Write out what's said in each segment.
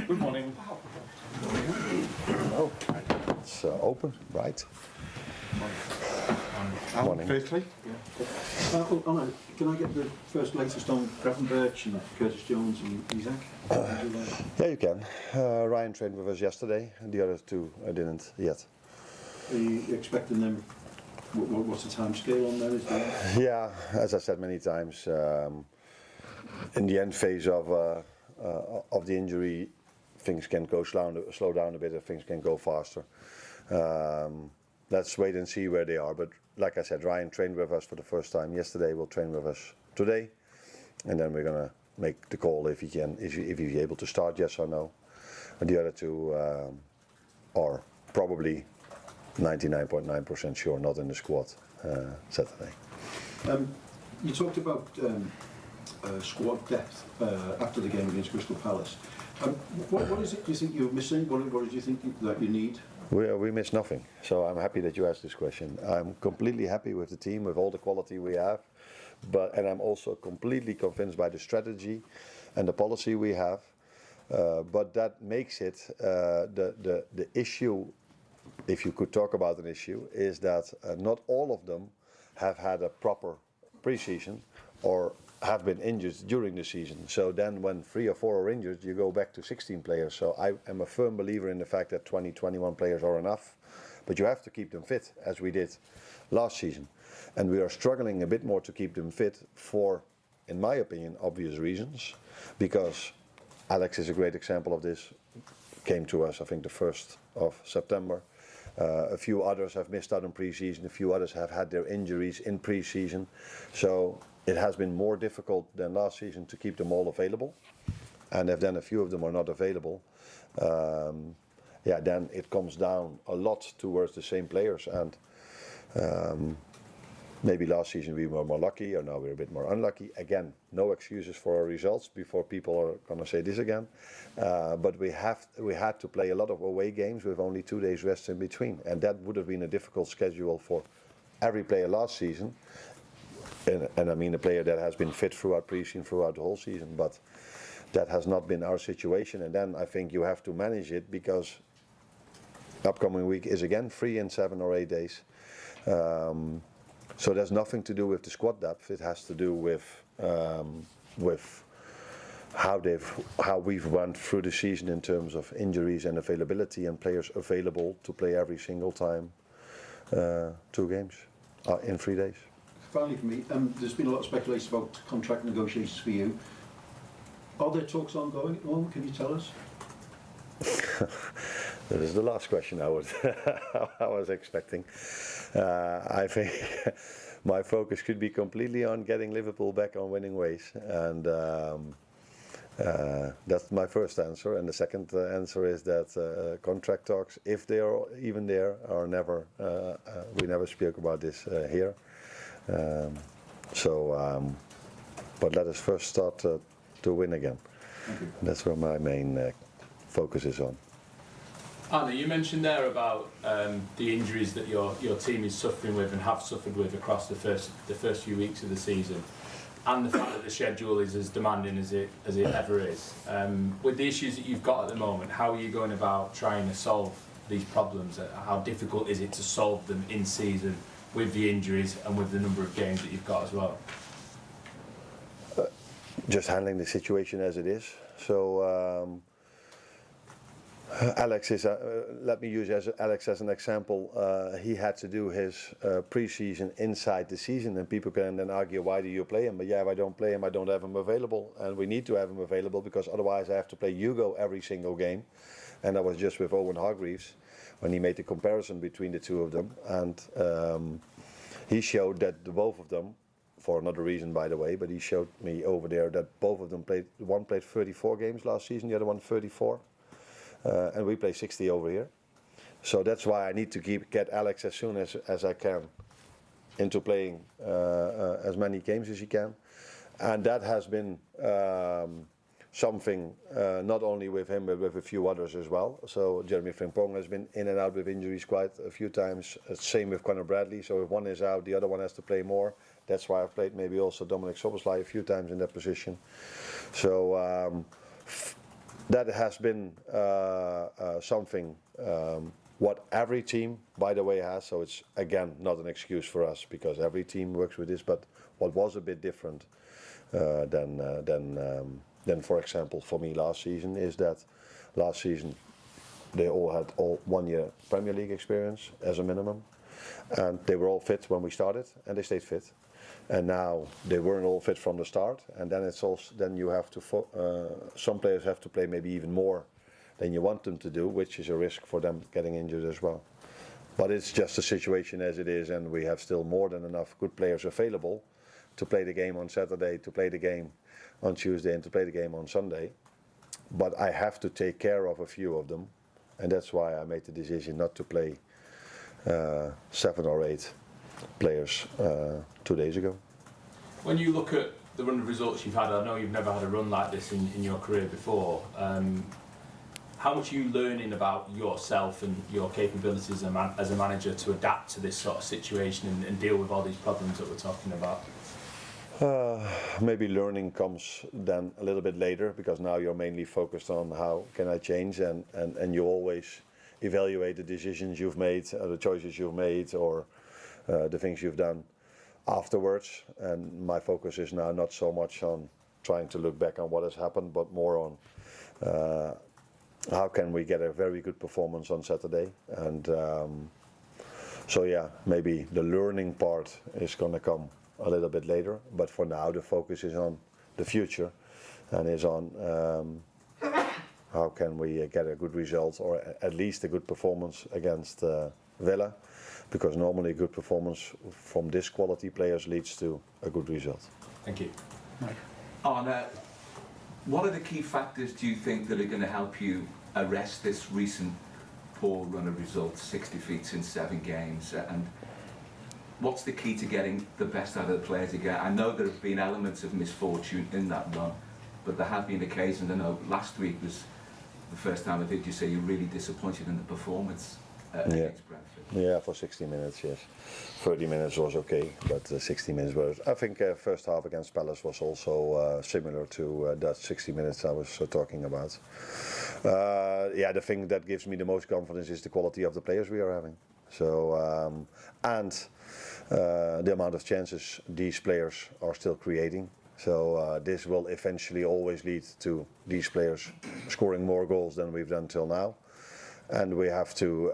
Good morning. Oh, it's open, right? Morning. Firstly, Arne, can I get the latest on Gravenberch and Curtis Jones and Isaac? Yeah, you can. Ryan trained with us yesterday, and the other two didn't yet. Are you expecting them? What's the time scale on there? Is there? Yeah, as I said many times, in the end phase of the injury, things can go slow down a bit, and things can go faster. Let's wait and see where they are. But like I said, Ryan trained with us for the first time yesterday. Will train with us today, and then we're gonna make the call if he's able to start, yes or no. And the other two are probably 99.9% sure not in the squad Saturday. You talked about squad depth after the game against Crystal Palace. What is it do you think you're missing? What do you think that you need? We miss nothing, so I'm happy that you asked this question. I'm completely happy with the team, with all the quality we have, and I'm also completely convinced by the strategy and the policy we have. But that makes it the issue, if you could talk about an issue, is that not all of them have had a proper pre-season or have been injured during the season. So then when 3 or 4 are injured, you go back to 16 players. So I am a firm believer in the fact that 20, 21 players are enough, but you have to keep them fit, as we did last season. And we are struggling a bit more to keep them fit for, in my opinion, obvious reasons, because Alex is a great example of this. Came to us, I think, the 1st of September. A few others have missed out on pre-season. A few others have had their injuries in pre-season. So it has been more difficult than last season to keep them all available. And if then a few of them are not available, then it comes down a lot towards the same players. And maybe last season we were more lucky, or now we're a bit more unlucky. Again, no excuses for our results before people are going to say this again. But we had to play a lot of away games with only 2 days rest in between. And that would have been a difficult schedule for every player last season. And I mean a player that has been fit throughout pre-season, throughout the whole season. But that has not been our situation. And then I think you have to manage it, because upcoming week is again free in 7 or 8 days. So there's nothing to do with the squad depth. It has to do with how we've run through the season in terms of injuries and availability, and players available to play every single time 2 games in 3 days. Finally, for me, there's been a lot of speculation about contract negotiations for you. Are there talks ongoing at the moment? Can you tell us? That is the last question I was expecting. I think my focus could be completely on getting Liverpool back on winning ways, and that's my first answer. And the second answer is that contract talks, if they are even there, are never. We never spoke about this here. But let us first start to win again. That's where my main focus is on. Arne, you mentioned there about the injuries that your team is suffering with and have suffered with across the first few weeks of the season, and the fact that the schedule is as demanding as it ever is. With the issues that you've got at the moment, how are you going about trying to solve these problems? How difficult is it to solve them in season with the injuries and with the number of games that you've got as well? Just handling the situation as it is. So Alex is, let me use Alex as an example. He had to do his pre-season inside the season, and people can then argue, why do you play him? But yeah, if I don't play him, I don't have him available, and we need to have him available, because otherwise I have to play Hugo every single game. And that was just with Owen Hargreaves when he made the comparison between the two of them, and he showed that both of them, for another reason by the way, but he showed me over there that both of them played. One played 34 games last season, the other one 34. And we play 60 over here. So that's why I need to get Alex as soon as I can into playing as many games as he can. And that has been something not only with him but with a few others as well. So Jeremy Frimpong has been in and out with injuries quite a few times. Same with Conor Bradley. So if one is out, the other one has to play more. That's why I've played maybe also Dominic Szoboszlai a few times in that position. So that has been something what every team, by the way, has. So it's again not an excuse for us because every team works with this. But what was a bit different than, for example, for me last season is that last season they all had 1 year Premier League experience as a minimum, and they were all fit when we started, and they stayed fit. And now they weren't all fit from the start, and then it's also then you have to some players have to play maybe even more than you want them to do, which is a risk for them getting injured as well. But it's just a situation as it is, and we have still more than enough good players available to play the game on Saturday, to play the game on Tuesday, and to play the game on Sunday. But I have to take care of a few of them, and that's why I made the decision not to play 7 or 8 players 2 days ago. When you look at the run of results you've had, I know you've never had a run like this in your career before. How much are you learning about yourself and your capabilities as a manager to adapt to this sort of situation and deal with all these problems that we're talking about? Maybe learning comes then a little bit later, because now you're mainly focused on how can I change, and you always evaluate the decisions you've made, the choices you've made, or the things you've done afterwards. And my focus is now not so much on trying to look back on what has happened, but more on how can we get a very good performance on Saturday. And so yeah, maybe the learning part is going to come a little bit later, but for now the focus is on the future and is on how can we get a good result, or at least a good performance against Villa, because normally a good performance from this quality players leads to a good result. Thank you. Arne, what are the key factors do you think that are going to help you arrest this recent poor run of results, 6 defeats in 7 games, and what's the key to getting the best out of the players again? I know there have been elements of misfortune in that run, but there have been occasions. I know last week was the first time I heard you say you're really disappointed in the performance against Brentford. Yeah, for 60 minutes, yes. 30 minutes was okay, but 60 minutes was... I think first half against Palace was also similar to that 60 minutes I was talking about. Yeah, the thing that gives me the most confidence is the quality of the players we are having. So, and the amount of chances these players are still creating. So this will eventually always lead to these players scoring more goals than we've done till now. And we have to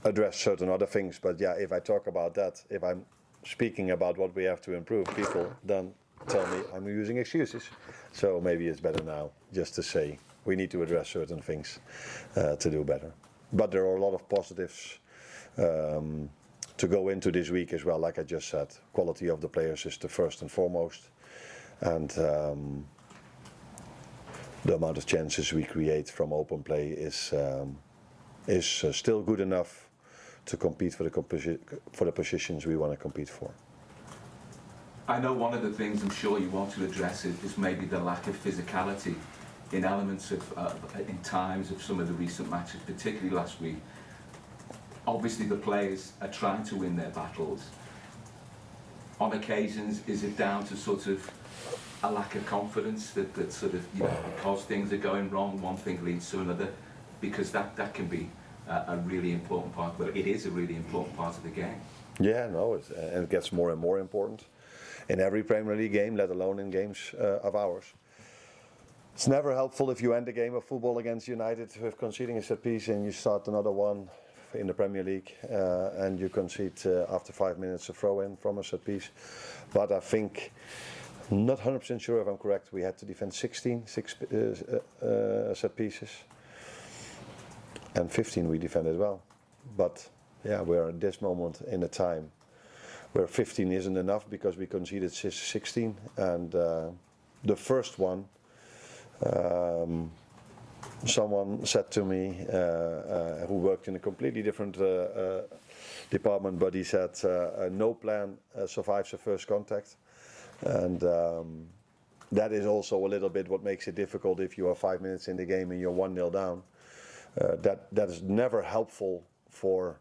address certain other things. But yeah, if I talk about that, if I'm speaking about what we have to improve, people then tell me I'm using excuses. So maybe it's better now just to say we need to address certain things to do better. But there are a lot of positives to go into this week as well. Like I just said, quality of the players is the first and foremost, and the amount of chances we create from open play is still good enough to compete for the positions we want to compete for. I know one of the things I'm sure you want to address is maybe the lack of physicality in elements of in times of some of the recent matches, particularly last week. Obviously the players are trying to win their battles. On occasions, is it down to sort of a lack of confidence that sort of, you know, because things are going wrong, one thing leads to another? Because that can be a really important part, well, it is a really important part of the game. Yeah, no, and it gets more and more important in every Premier League game, let alone in games of ours. It's never helpful if you end a game of football against United with conceding a set piece and you start another one in the Premier League and you concede after 5 minutes a throw-in from a set piece. But I think, not 100% sure if I'm correct, we had to defend 6 set pieces, and 15 we defended well. But yeah, we're at this moment in a time where 15 isn't enough because we conceded 16, and the first one, someone said to me, who worked in a completely different department, but he said no plan survives the first contact, and that is also a little bit what makes it difficult if you are 5 minutes in the game and you're 1-0 down. That is never helpful for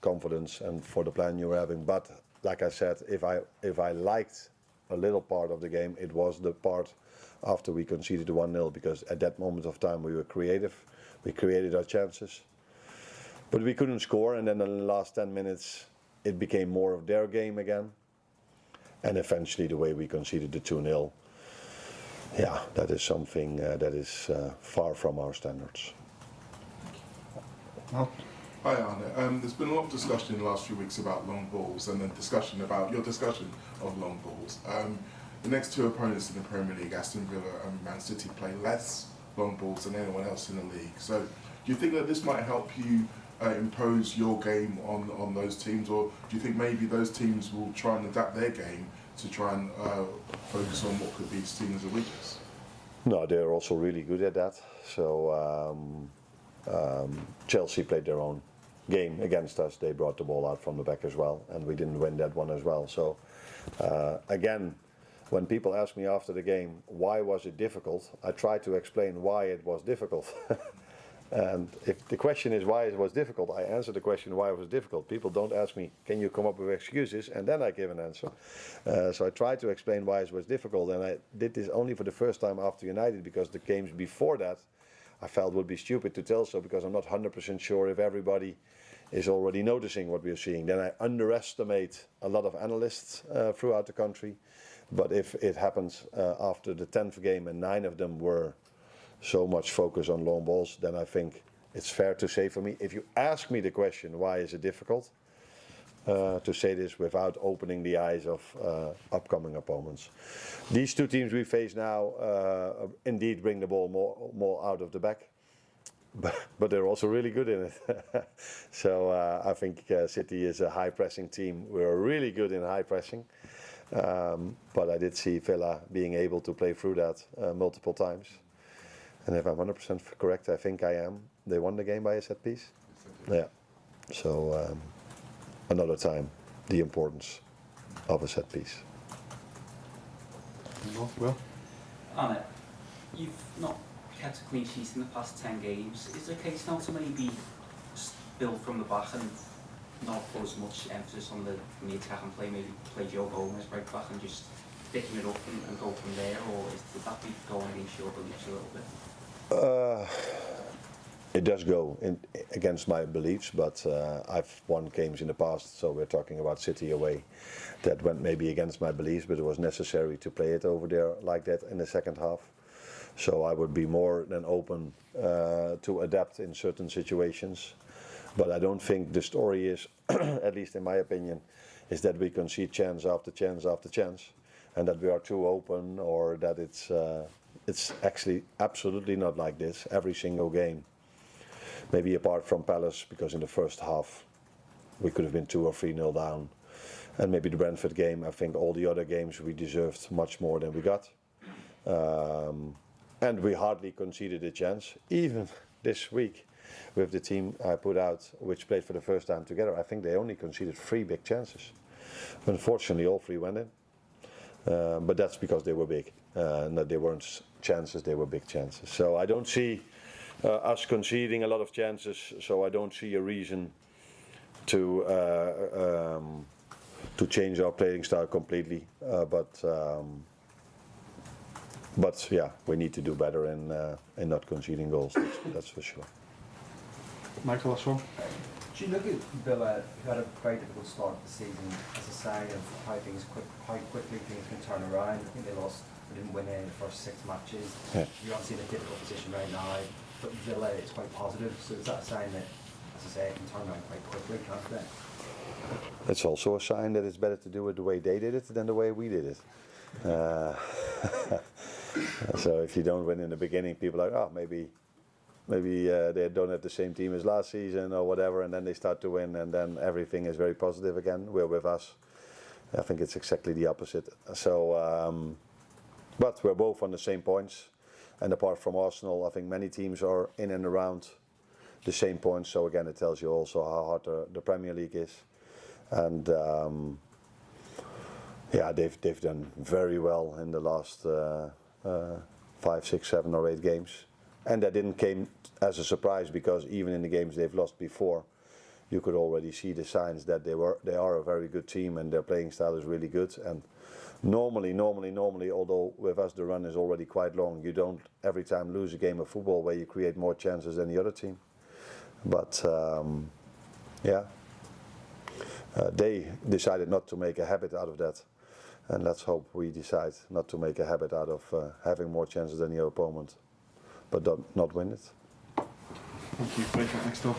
confidence and for the plan you're having. But like I said, if I liked a little part of the game. It was the part after we conceded the 1-0, because at that moment of time we were creative. We created our chances, but we couldn't score. And then in the last 10 minutes, it became more of their game again. And eventually, the way we conceded the 2-0, yeah, that is something that is far from our standards. Well, Hi Arne, there's been a lot of discussion in the last few weeks about long balls and then discussion about your discussion of long balls. The next two opponents in the Premier League, Aston Villa and Man City, play less long balls than anyone else in the league. So do you think that this might help you impose your game on those teams, or do you think maybe those teams will try and adapt their game to try and focus on what could be seen as a weakness? No, they're also really good at that. So Chelsea played their own game against us. They brought the ball out from the back as well, and we didn't win that one as well. So again, when people ask me after the game, why was it difficult, I try to explain why it was difficult. And if the question is why it was difficult, I answer the question why it was difficult. People don't ask me, can you come up with excuses, and then I give an answer. So I try to explain why it was difficult, and I did this only for the first time after United, because the games before that I felt would be stupid to tell so, because I'm not 100% sure if everybody is already noticing what we're seeing. Then I underestimate a lot of analysts throughout the country. But if it happens after the 10th game and 9 of them were so much focus on long balls, then I think it's fair to say for me, if you ask me the question, why is it difficult, to say this without opening the eyes of upcoming opponents. These two teams we face now indeed bring the ball more out of the back, but they're also really good in it. So I think City is a high pressing team. We're really good in high pressing, but I did see Villa being able to play through that multiple times. And if I'm 100% correct, I think I am, they won the game by a set piece. Yeah. So another time, the importance of a set piece. Will? Arne, you've not kept a clean sheet in the past 10 games. Is there a case now to maybe build from the back and not put as much emphasis on the attack and maybe play Joe Gomez right back and just picking it up and go from there, or would that be going against your beliefs a little bit? It does go against my beliefs, but I've won games in the past, so we're talking about City away, that went maybe against my beliefs, but it was necessary to play it over there like that in the second half. So I would be more than open to adapt in certain situations. But I don't think the story is, at least in my opinion, is that we concede chance after chance after chance, and that we are too open, or that it's actually absolutely not like this every single game. Maybe apart from Palace, because in the first half we could have been 2 or 3-0 down, and maybe the Brentford game. I think all the other games we deserved much more than we got, and we hardly conceded a chance. Even this week, with the team I put out, which played for the first time together, I think they only conceded 3 big chances. Unfortunately, all 3 went in, but that's because they were big. No, they weren't chances; they were big chances. So I don't see us conceding a lot of chances. So I don't see a reason to change our playing style completely. But yeah, we need to do better in not conceding goals. That's for sure. Michael, last one. Do you look at Villa, who had a very difficult start to the season, as a sign of how quickly things can turn around? I think they didn't win in the first 6 matches. Yeah. You're obviously in a difficult position right now, but Villa is quite positive. So is that a sign that, as I say, it can turn around quite quickly, can't they? It's also a sign that it's better to do it the way they did it than the way we did it. So if you don't win in the beginning, people are like, oh, maybe they don't have the same team as last season or whatever, and then they start to win, and then everything is very positive again. We're with us. I think it's exactly the opposite. So, but we're both on the same points, and apart from Arsenal, I think many teams are in and around the same points. So again, it tells you also how hard the Premier League is, and yeah, they've done very well in the last 5, 6, 7 or 8 games. And that didn't came as a surprise, because even in the games they've lost before, you could already see the signs that they are a very good team and their playing style is really good. And normally, although with us the run is already quite long, you don't every time lose a game of football where you create more chances than the other team. But they decided not to make a habit out of that. And let's hope we decide not to make a habit out of having more chances than the opponent, but not win it. Thank you. Next up.